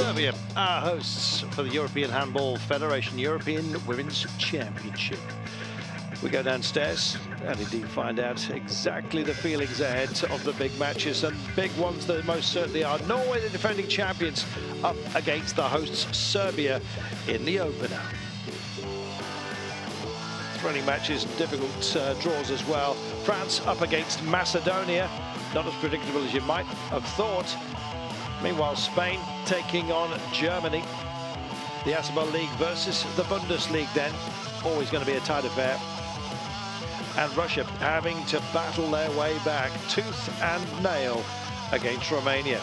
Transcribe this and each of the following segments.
Serbia are hosts for the European Handball Federation European Women's Championship. We go downstairs and indeed find out exactly the feelings ahead of the big matches, and big ones that most certainly are. Norway, the defending champions, up against the hosts Serbia in the opener. Thrilling matches, difficult draws as well. France up against Macedonia, not as predictable as you might have thought. Meanwhile, Spain taking on Germany. The Asbel League versus the Bundesliga then. Always going to be a tight affair. And Russia having to battle their way back, tooth and nail, against Romania.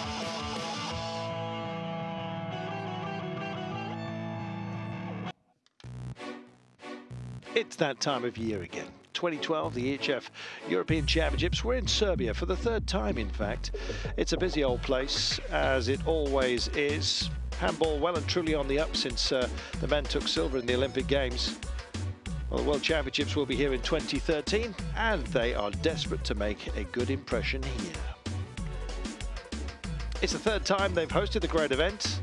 It's that time of year again. 2012, the EHF European Championships. We're in Serbia for the third time, in fact. It's a busy old place, as it always is. Handball well and truly on the up since the men took silver in the Olympic Games. Well, the World Championships will be here in 2013, and they are desperate to make a good impression here. It's the third time they've hosted the great event.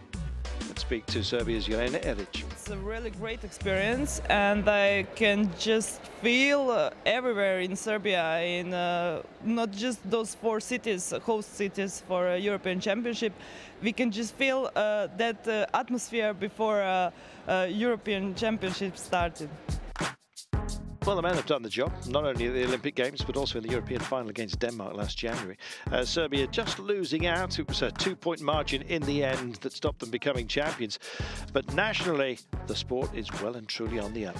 Let's speak to Serbia's Jelena Eric. It's a really great experience, and I can just feel everywhere in Serbia, in not just those 4 cities, host cities for a European Championship. We can just feel that atmosphere before European Championship started. Well, the men have done the job, not only at the Olympic Games, but also in the European final against Denmark last January. Serbia just losing out. It was a 2-point margin in the end that stopped them becoming champions. But nationally, the sport is well and truly on the up.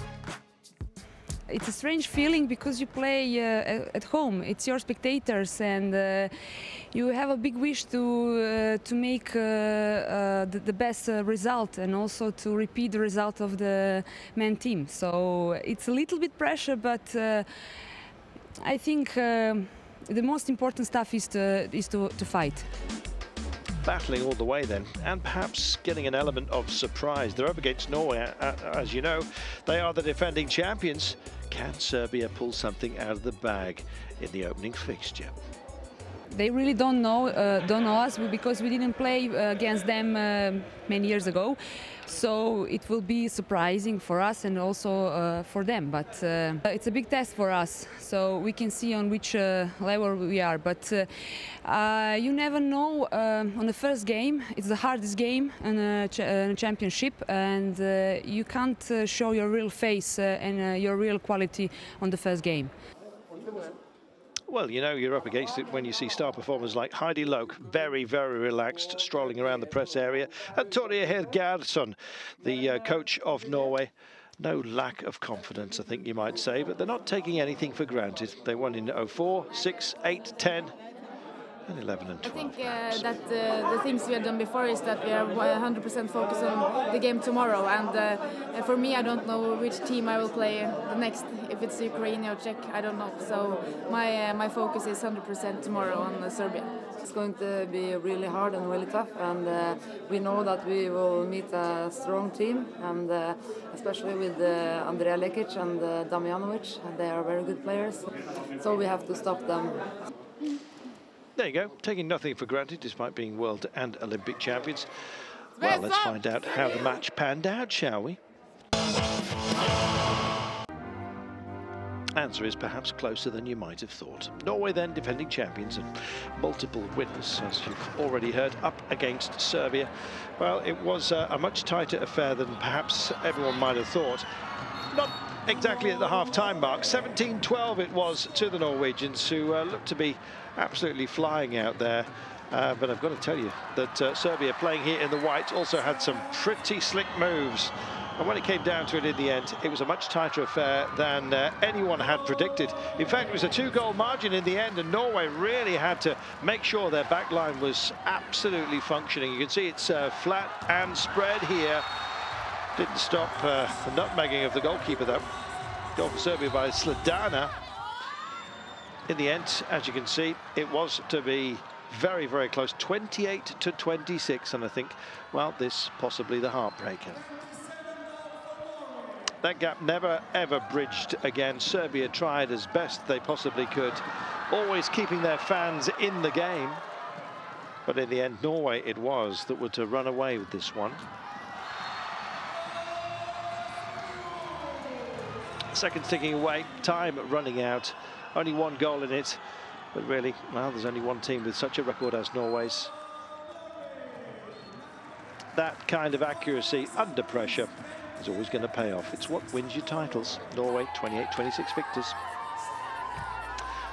It's a strange feeling because you play at home. It's your spectators, and you have a big wish to make the best result, and also to repeat the result of the men team. So it's a little bit pressure, but I think the most important stuff is to fight. Battling all the way then, and perhaps getting an element of surprise. They're up against Norway, as you know. They are the defending champions. Can Serbia pull something out of the bag in the opening fixture? They really don't know us, because we didn't play against them many years ago. So it will be surprising for us and also for them. But it's a big test for us, so we can see on which level we are. But you never know. On the first game, it's the hardest game in a championship, and you can't show your real face and your real quality on the first game. Well, you know, you're up against it when you see star performers like Heidi Loke, very, very relaxed, strolling around the press area. And Torje Hergarsson, the coach of Norway. No lack of confidence, I think you might say, but they're not taking anything for granted. They won in 04, 6, 8, 10, and 11 and 12. I think that the things we have done before is that we are 100% focused on the game tomorrow. And for me, I don't know which team I will play the next. If it's Ukraine or Czech, I don't know. So my focus is 100% tomorrow on Serbia. It's going to be really hard and really tough, and we know that we will meet a strong team, and especially with Andrea Lekic and Damjanovic. They are very good players, so we have to stop them. There you go, taking nothing for granted despite being world and Olympic champions. Well, let's find out how the match panned out, shall we? Answer is perhaps closer than you might have thought. Norway then defending champions and multiple winners, as you've already heard, up against Serbia. Well, it was a much tighter affair than perhaps everyone might have thought. Not exactly at the half-time mark. 17-12 it was to the Norwegians, who looked to be absolutely flying out there. But I've got to tell you that Serbia, playing here in the white, also had some pretty slick moves. And when it came down to it in the end, it was a much tighter affair than anyone had predicted. In fact, it was a 2-goal margin in the end, and Norway really had to make sure their back line was absolutely functioning. You can see it's flat and spread here. Didn't stop the nutmegging of the goalkeeper, though. Goal for Serbia by Sladana. In the end, as you can see, it was to be very, very close, 28-26, and I think, well, this possibly the heartbreaker. That gap never, ever bridged again. Serbia tried as best they possibly could, always keeping their fans in the game. But in the end, Norway it was that were to run away with this one. Seconds ticking away, time running out. Only one goal in it. But really, well, there's only one team with such a record as Norway's. That kind of accuracy under pressure is always going to pay off. It's what wins you titles. Norway 28-26 victors.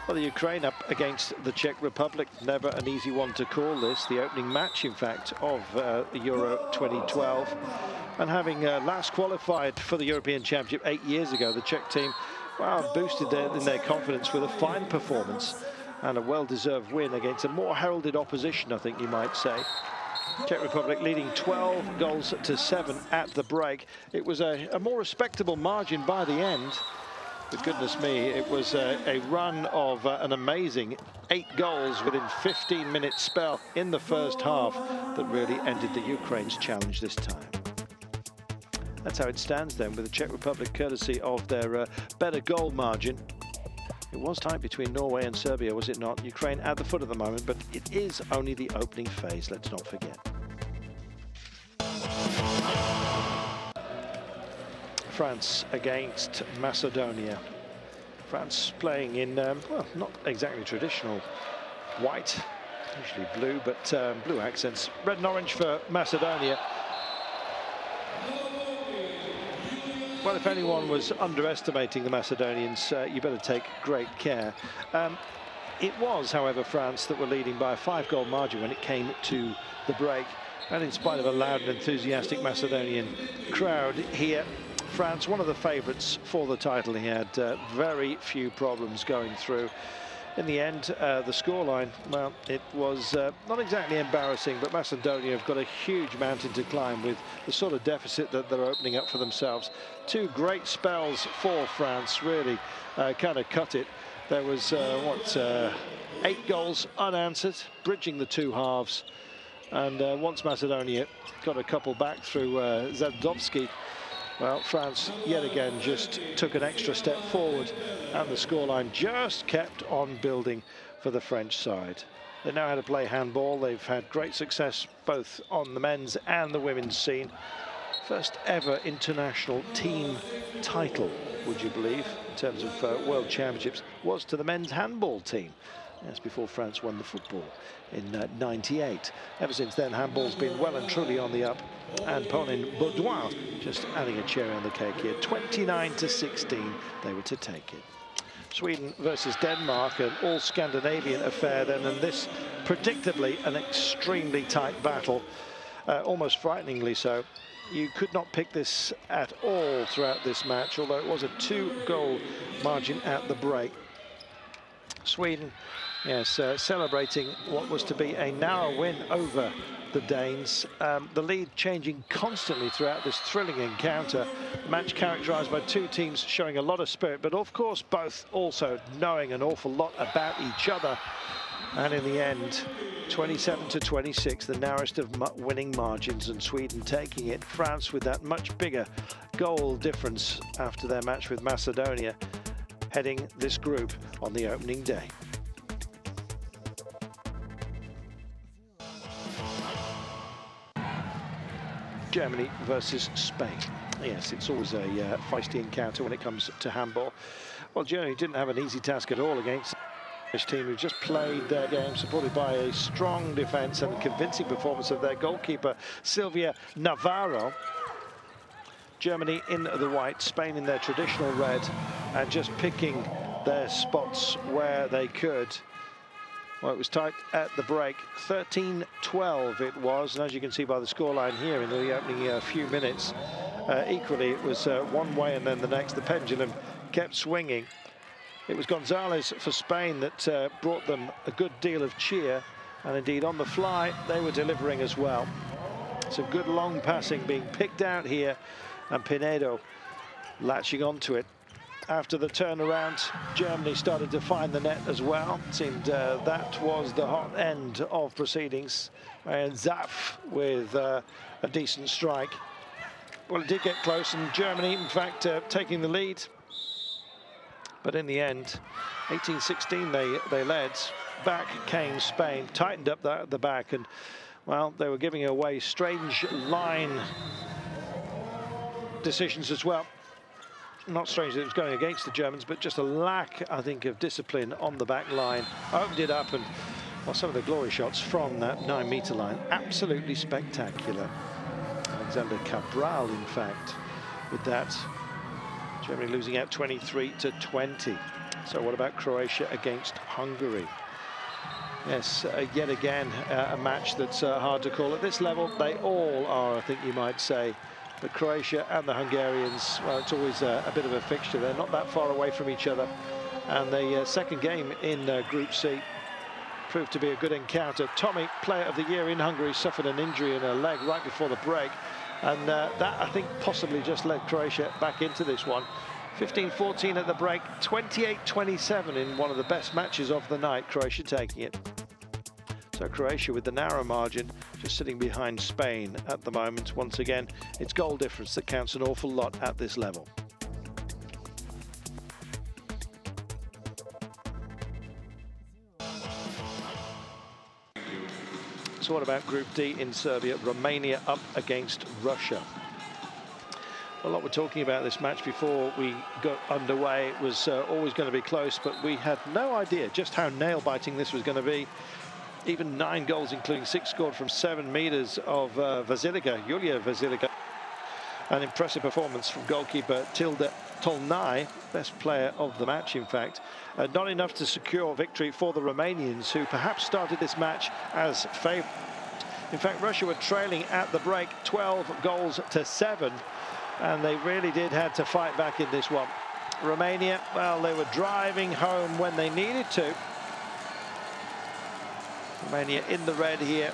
Well, the Ukraine up against the Czech Republic, never an easy one to call this. The opening match, in fact, of Euro 2012. And having last qualified for the European Championship 8 years ago, the Czech team, well, boosted in their confidence with a fine performance and a well-deserved win against a more heralded opposition, I think you might say. Czech Republic leading 12 goals to 7 at the break. It was a more respectable margin by the end. But goodness me, it was a run of an amazing 8 goals within 15-minute spell in the first half that really ended the Ukraine's challenge this time. That's how it stands then, with the Czech Republic courtesy of their better goal margin. It was tight between Norway and Serbia, was it not? Ukraine at the foot at the moment, but it is only the opening phase, let's not forget. France against Macedonia. France playing in, well, not exactly traditional white, usually blue, but blue accents. Red and orange for Macedonia. Well, if anyone was underestimating the Macedonians, you better take great care. It was, however, France that were leading by a 5-goal margin when it came to the break. And in spite of a loud and enthusiastic Macedonian crowd here, France, one of the favourites for the title, he had very few problems going through. In the end, the scoreline, well, it was not exactly embarrassing, but Macedonia have got a huge mountain to climb with the sort of deficit that they're opening up for themselves. 2 great spells for France, really kind of cut it. There was, 8 goals unanswered, bridging the 2 halves. And once Macedonia got a couple back through Zadovsky, well, France yet again just took an extra step forward, and the scoreline just kept on building for the French side. They know how to play handball. They've had great success both on the men's and the women's scene. First ever international team title, would you believe, in terms of World Championships, was to the men's handball team. That's before France won the football in '98. Ever since then, handball's been well and truly on the up. And Pauline Baudouin just adding a cherry on the cake here. 29-16, they were to take it. Sweden versus Denmark, an all-Scandinavian affair then, and this predictably an extremely tight battle, almost frighteningly so. You could not pick this at all throughout this match, although it was a 2-goal margin at the break. Sweden, yes, celebrating what was to be a narrow win over the Danes. The lead changing constantly throughout this thrilling encounter. The match characterised by 2 teams showing a lot of spirit, but of course both also knowing an awful lot about each other. And in the end, 27-26, the narrowest of winning margins, and Sweden taking it. France with that much bigger goal difference after their match with Macedonia, heading this group on the opening day. Germany versus Spain. Yes, it's always a feisty encounter when it comes to handball. Well, Germany didn't have an easy task at all against this team who just played their game, supported by a strong defence and a convincing performance of their goalkeeper, Silvia Navarro. Germany in the white, Spain in their traditional red, and just picking their spots where they could. Well, it was tight at the break. 13-12 it was, and as you can see by the scoreline here in the opening few minutes, equally it was one way and then the next. The pendulum kept swinging. It was Gonzalez for Spain that brought them a good deal of cheer, and indeed on the fly they were delivering as well. Some good long passing being picked out here, and Pinedo latching onto it. After the turnaround, Germany started to find the net as well. It seemed that was the hot end of proceedings. And Zapf with a decent strike. Well, it did get close, and Germany, in fact, taking the lead. But in the end, 18-16 they led. back came Spain, tightened up that at the back, and well, they were giving away strange line decisions as well. Not strange that it was going against the Germans, but just a lack, I think, of discipline on the back line. Opened it up, and well, some of the glory shots from that 9-meter line, absolutely spectacular. Alexander Cabral, in fact, with that. Germany losing out 23-20. So what about Croatia against Hungary? Yes, yet again, a match that's hard to call at this level. They all are, I think you might say. But Croatia and the Hungarians, well, it's always a bit of a fixture. They're not that far away from each other. And the second game in Group C proved to be a good encounter. Tommy, player of the year in Hungary, suffered an injury in her leg right before the break. And that, I think, possibly just led Croatia back into this one. 15-14 at the break, 28-27 in one of the best matches of the night, Croatia taking it. So Croatia with the narrow margin, just sitting behind Spain at the moment. Once again, it's goal difference that counts an awful lot at this level. So what about Group D in Serbia? Romania up against Russia. A lot we're talking about this match before we got underway. It was always going to be close, but we had no idea just how nail-biting this was going to be. Even 9 goals, including 6 scored from 7 meters of Julia Vasilika. An impressive performance from goalkeeper Tilda Tolnai, best player of the match, in fact. Not enough to secure victory for the Romanians, who perhaps started this match as favourites. In fact, Russia were trailing at the break 12-7, and they really did have to fight back in this one. Romania, well, they were driving home when they needed to. Romania in the red here.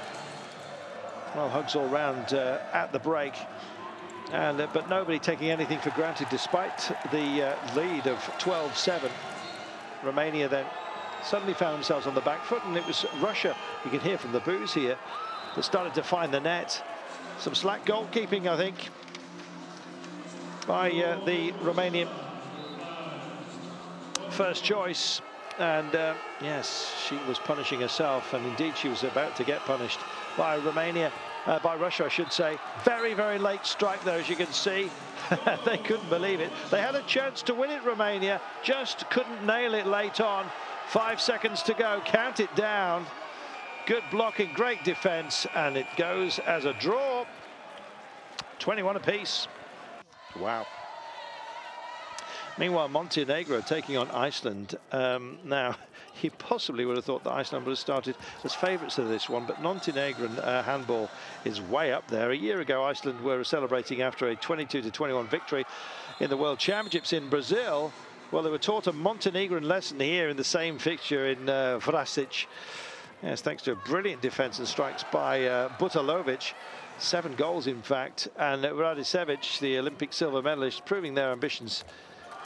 Well, hugs all round at the break. And but nobody taking anything for granted despite the lead of 12-7. Romania then suddenly found themselves on the back foot, and it was Russia, you can hear from the boos here, that started to find the net. Some slack goalkeeping, I think, by the Romanian first choice. And yes, she was punishing herself, and indeed she was about to get punished by Romania, by Russia, I should say. Very, very late strike there, as you can see. They couldn't believe it. They had a chance to win it, Romania, just couldn't nail it late on. 5 seconds to go, count it down. Good blocking, great defense, and it goes as a draw. 21 apiece. Wow. Meanwhile, Montenegro taking on Iceland. Now, you possibly would have thought that Iceland would have started as favourites of this one, but Montenegrin handball is way up there. A year ago, Iceland were celebrating after a 22-21 victory in the World Championships in Brazil. Well, they were taught a Montenegrin lesson here in the same fixture in Vrasic. Yes, thanks to a brilliant defence and strikes by Butalovic. 7 goals, in fact, and Radicevic, the Olympic silver medalist, proving their ambitions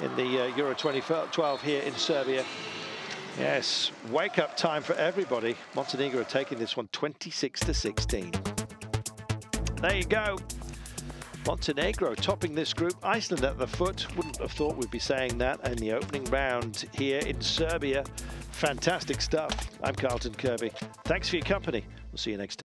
in the Euro 2012 here in Serbia. Yes, wake-up time for everybody. Montenegro are taking this one 26-16. There you go. Montenegro topping this group. Iceland at the foot. Wouldn't have thought we'd be saying that in the opening round here in Serbia. Fantastic stuff. I'm Carlton Kirby. Thanks for your company. We'll see you next time.